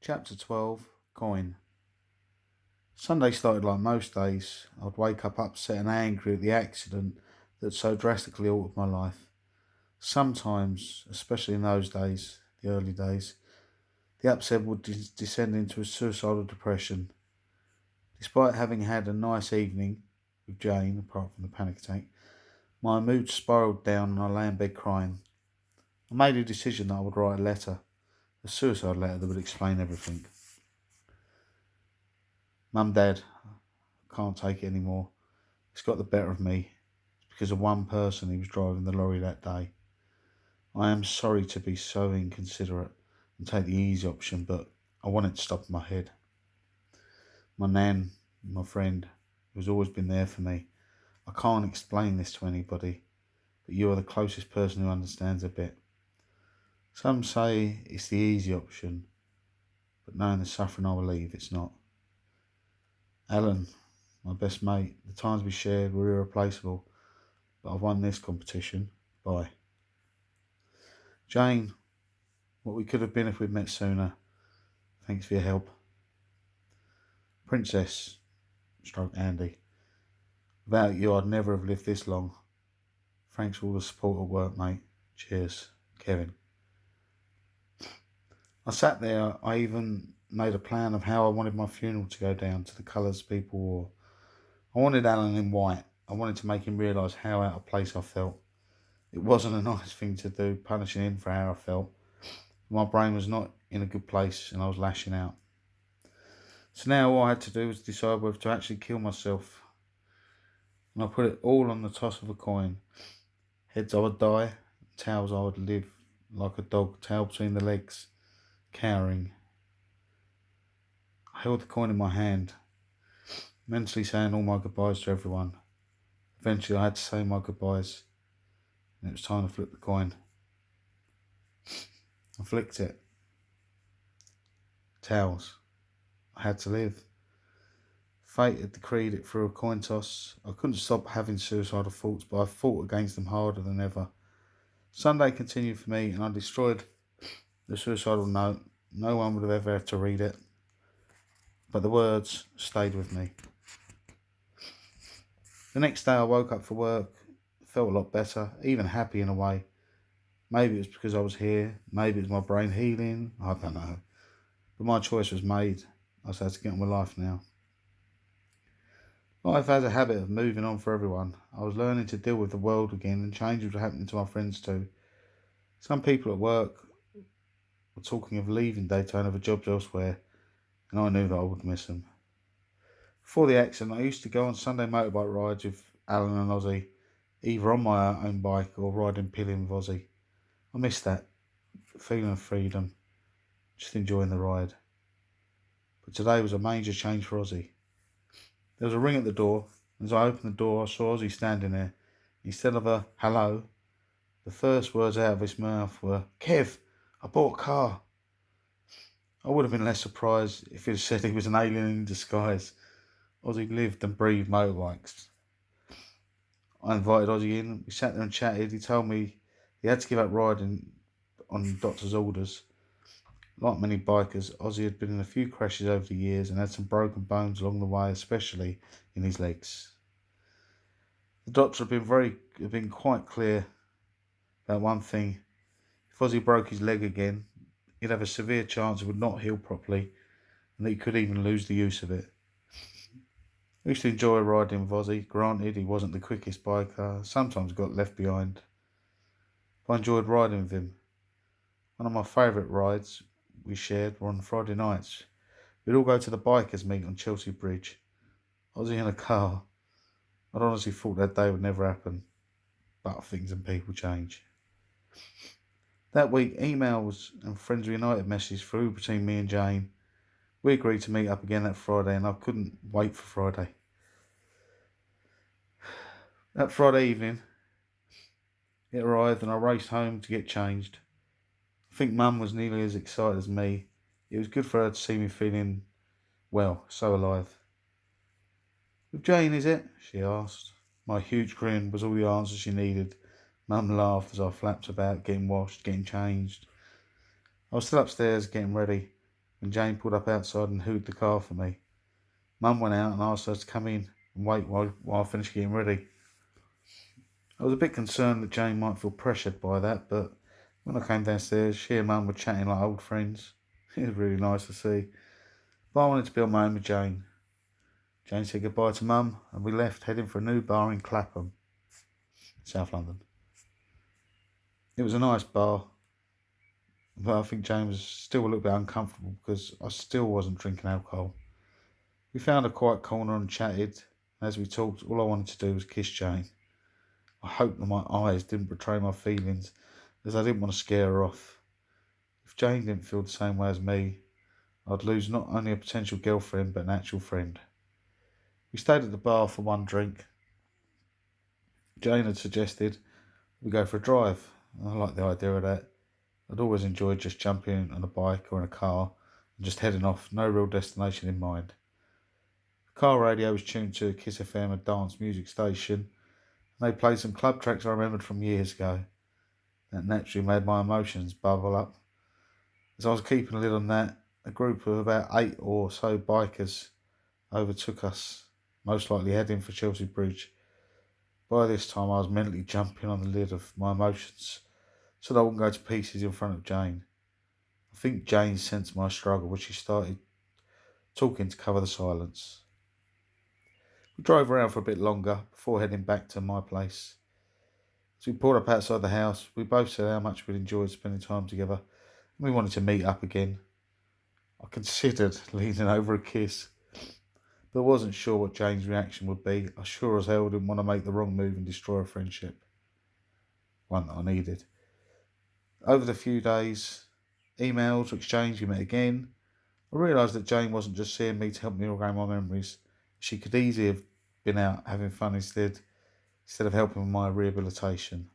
Chapter 12 Coin. Sunday started like most days. I'd wake up upset and angry at the accident that so drastically altered my life. Sometimes, especially in those days, the early days, the upset would descend into a suicidal depression. Despite having had a nice evening with Jane, apart from the panic attack, my mood spiraled down and I lay in bed crying. I made a decision that I would write a suicide letter that would explain everything. Mum, Dad, I can't take it anymore. It's got the better of me. It's because of one person who was driving the lorry that day. I am sorry to be so inconsiderate and take the easy option, but I want it to stop in my head. My nan, my friend, who's always been there for me. I can't explain this to anybody, but you are the closest person who understands a bit. Some say it's the easy option, but knowing the suffering I will leave, it's not. Alan, my best mate, the times we shared were irreplaceable, but I've won this competition. Bye. Jane, what we could have been if we'd met sooner. Thanks for your help. Princess, stroke Andy. Without you, I'd never have lived this long. Thanks for all the support at work, mate. Cheers. Kevin. I sat there. I even made a plan of how I wanted my funeral to go down to the colours people wore. I wanted Alan in white. I wanted to make him realise how out of place I felt. It wasn't a nice thing to do, punishing him for how I felt. My brain was not in a good place and I was lashing out. So now all I had to do was decide whether to actually kill myself. And I put it all on the toss of a coin. Heads I would die, tails I would live like a dog, tail between the legs, cowering. I held the coin in my hand, mentally saying all my goodbyes to everyone. Eventually I had to say my goodbyes, and it was time to flip the coin. I flicked it. Tails. I had to live. Fate had decreed it through a coin toss. I couldn't stop having suicidal thoughts, but I fought against them harder than ever. Sunday continued for me, and I destroyed the suicidal note. No one would have ever had to read it, but the words stayed with me. The next day I woke up for work, felt a lot better, even happy in a way. Maybe it was because I was here, maybe it was my brain healing, I don't know. But my choice was made. I just had to get on with life now. Life has a habit of moving on for everyone. I was learning to deal with the world again, and changes were happening to my friends too. Some people at work were talking of leaving Daytona for jobs elsewhere, and I knew that I would miss them. Before the accident, I used to go on Sunday motorbike rides with Alan and Ozzy, either on my own bike or riding pillion with Ozzy. I missed that feeling of freedom, just enjoying the ride. But today was a major change for Ozzy. There was a ring at the door. As I opened the door, I saw Ozzy standing there. Instead of a hello, the first words out of his mouth were, "Kev, I bought a car." I would have been less surprised if he'd said he was an alien in disguise. Ozzy lived and breathed motorbikes. I invited Ozzy in. We sat there and chatted. He told me he had to give up riding on doctor's orders. Like many bikers, Ozzy had been in a few crashes over the years and had some broken bones along the way, especially in his legs. The doctor had been quite clear about one thing. If Ozzy broke his leg again, he'd have a severe chance it would not heal properly and that he could even lose the use of it. I used to enjoy riding with Ozzy. Granted, he wasn't the quickest biker, sometimes got left behind, but I enjoyed riding with him. One of my favourite rides we shared were on Friday nights. We'd all go to the bikers meet on Chelsea Bridge. Ozzy in a car. I'd honestly thought that day would never happen, but things and people change. That week, emails and Friends Reunited messages flew between me and Jane. We agreed to meet up again that Friday, and I couldn't wait for Friday. That Friday evening, it arrived and I raced home to get changed. I think Mum was nearly as excited as me. It was good for her to see me feeling, well, so alive. "With Jane, is it?" she asked. My huge grin was all the answer she needed. Mum laughed as I flapped about, getting washed, getting changed. I was still upstairs getting ready when Jane pulled up outside and hooed the car for me. Mum went out and asked her to come in and wait while I finished getting ready. I was a bit concerned that Jane might feel pressured by that, but when I came downstairs, she and Mum were chatting like old friends. It was really nice to see. But I wanted to be on my own with Jane. Jane said goodbye to Mum, and we left, heading for a new bar in Clapham, South London. It was a nice bar, but I think Jane was still a little bit uncomfortable because I still wasn't drinking alcohol. We found a quiet corner and chatted. As we talked, all I wanted to do was kiss Jane. I hoped that my eyes didn't betray my feelings, as I didn't want to scare her off. If Jane didn't feel the same way as me, I'd lose not only a potential girlfriend, but an actual friend. We stayed at the bar for one drink. Jane had suggested we go for a drive. I liked the idea of that. I'd always enjoyed just jumping on a bike or in a car and just heading off, no real destination in mind. The car radio was tuned to Kiss FM, a dance music station, and they played some club tracks I remembered from years ago. That naturally made my emotions bubble up. As I was keeping a lid on that, a group of about 8 or so bikers overtook us, most likely heading for Chelsea Bridge. By this time I was mentally jumping on the lid of my emotions so that I wouldn't go to pieces in front of Jane. I think Jane sensed my struggle when she started talking to cover the silence. We drove around for a bit longer before heading back to my place. As we pulled up outside the house, we both said how much we'd enjoyed spending time together and we wanted to meet up again. I considered leaning over a kiss, but wasn't sure what Jane's reaction would be. I sure as hell didn't want to make the wrong move and destroy a friendship, one that I needed. Over the few days, emails were exchanged, we met again. I realised that Jane wasn't just seeing me to help me regain my memories. She could easily have been out having fun instead of helping with my rehabilitation.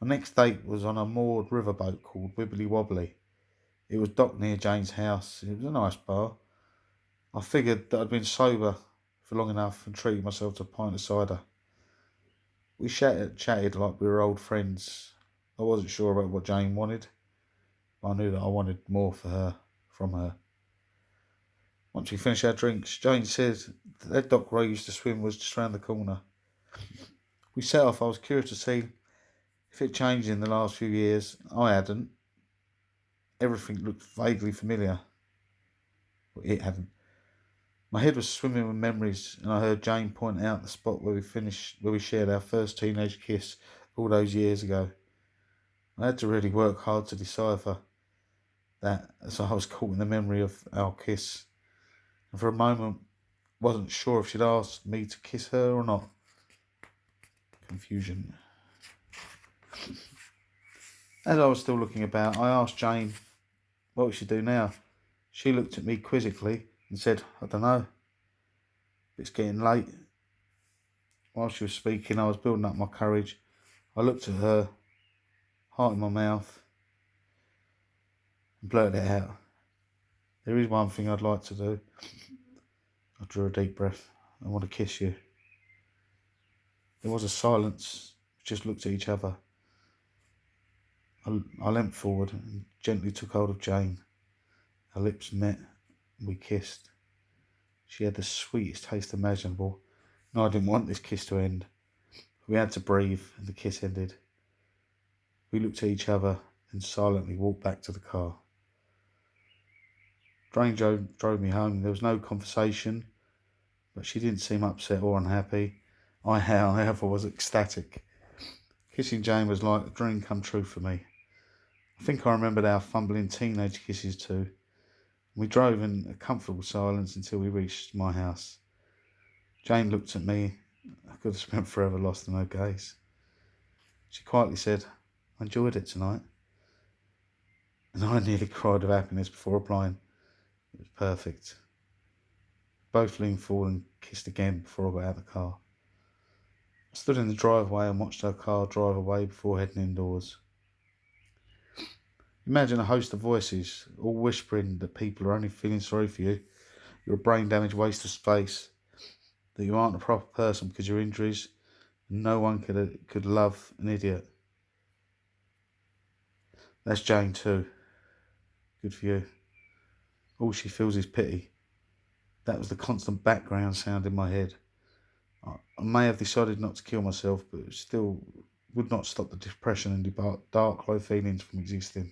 Our next date was on a moored riverboat called Wibbly Wobbly. It was docked near Jane's house. It was a nice bar. I figured that I'd been sober for long enough and treated myself to a pint of cider. We chatted like we were old friends. I wasn't sure about what Jane wanted, but I knew that I wanted more from her. Once we finished our drinks, Jane said that dock where I used to swim was just round the corner. We set off. I was curious to see if it changed in the last few years. I hadn't. Everything looked vaguely familiar. Well, it hadn't. My head was swimming with memories, and I heard Jane point out the spot where we shared our first teenage kiss all those years ago. I had to really work hard to decipher that, as I was caught in the memory of our kiss, and for a moment wasn't sure if she'd asked me to kiss her or not. Confusion. As I was still looking about, I asked Jane what we should do now. She looked at me quizzically and said, I don't know. It's getting late. While she was speaking, I was building up my courage. I looked at her, heart in my mouth, and blurted it out. There is one thing I'd like to do. I drew a deep breath. I want to kiss you. There was a silence. We just looked at each other. I leant forward and gently took hold of Jane. Our lips met and we kissed. She had the sweetest taste imaginable, and I didn't want this kiss to end. We had to breathe, and the kiss ended. We looked at each other and silently walked back to the car. Jane drove me home. There was no conversation, but she didn't seem upset or unhappy. I, however, was ecstatic. Kissing Jane was like a dream come true for me. I think I remembered our fumbling teenage kisses too. We drove in a comfortable silence until we reached my house. Jane looked at me. I could have spent forever lost in her gaze. She quietly said, I enjoyed it tonight. And I nearly cried of happiness before replying, it was perfect. Both leaned forward and kissed again before I got out of the car. I stood in the driveway and watched her car drive away before heading indoors. Imagine a host of voices, all whispering that people are only feeling sorry for you. You're a brain-damaged waste of space. That you aren't a proper person because of your injuries. And no one could love an idiot. That's Jane too. Good for you. All she feels is pity. That was the constant background sound in my head. I may have decided not to kill myself, but it still would not stop the depression and dark, low feelings from existing.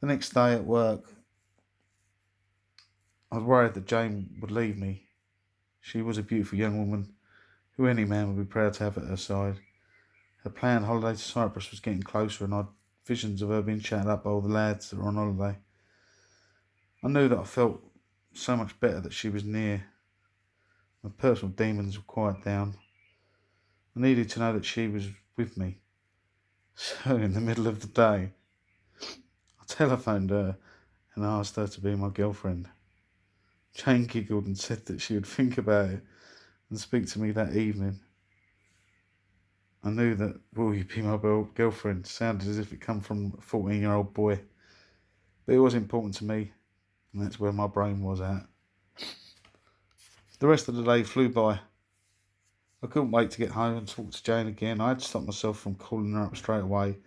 The next day at work, I was worried that Jane would leave me. She was a beautiful young woman who any man would be proud to have at her side. Her planned holiday to Cyprus was getting closer, and I had visions of her being chatted up by all the lads that were on holiday. I knew that I felt so much better that she was near. My personal demons were quiet down. I needed to know that she was with me. So in the middle of the day, I telephoned her and asked her to be my girlfriend. Jane giggled and said that she would think about it and speak to me that evening. I knew that "will you be my girlfriend" sounded as if it come from a 14-year-old boy, but it was important to me, and that's where my brain was at. The rest of the day flew by. I couldn't wait to get home and talk to Jane again. I had to stop myself from calling her up straight away,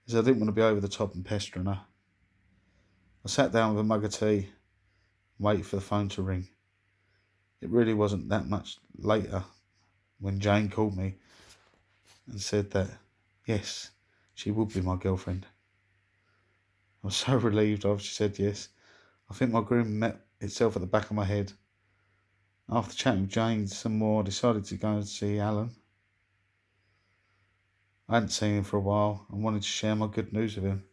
as I didn't want to be over the top and pestering her. I sat down with a mug of tea and waited for the phone to ring. It really wasn't that much later when Jane called me and said that, yes, she would be my girlfriend. I was so relieved after she said yes. I think my grin met itself at the back of my head. After chatting with Jane some more, I decided to go and see Alan. I hadn't seen him for a while and wanted to share my good news with him.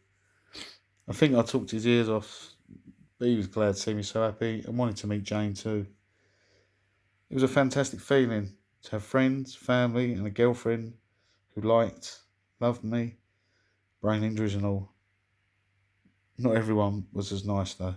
I think I talked his ears off, but he was glad to see me so happy and wanted to meet Jane too. It was a fantastic feeling to have friends, family and a girlfriend who loved me, brain injuries and all. Not everyone was as nice though.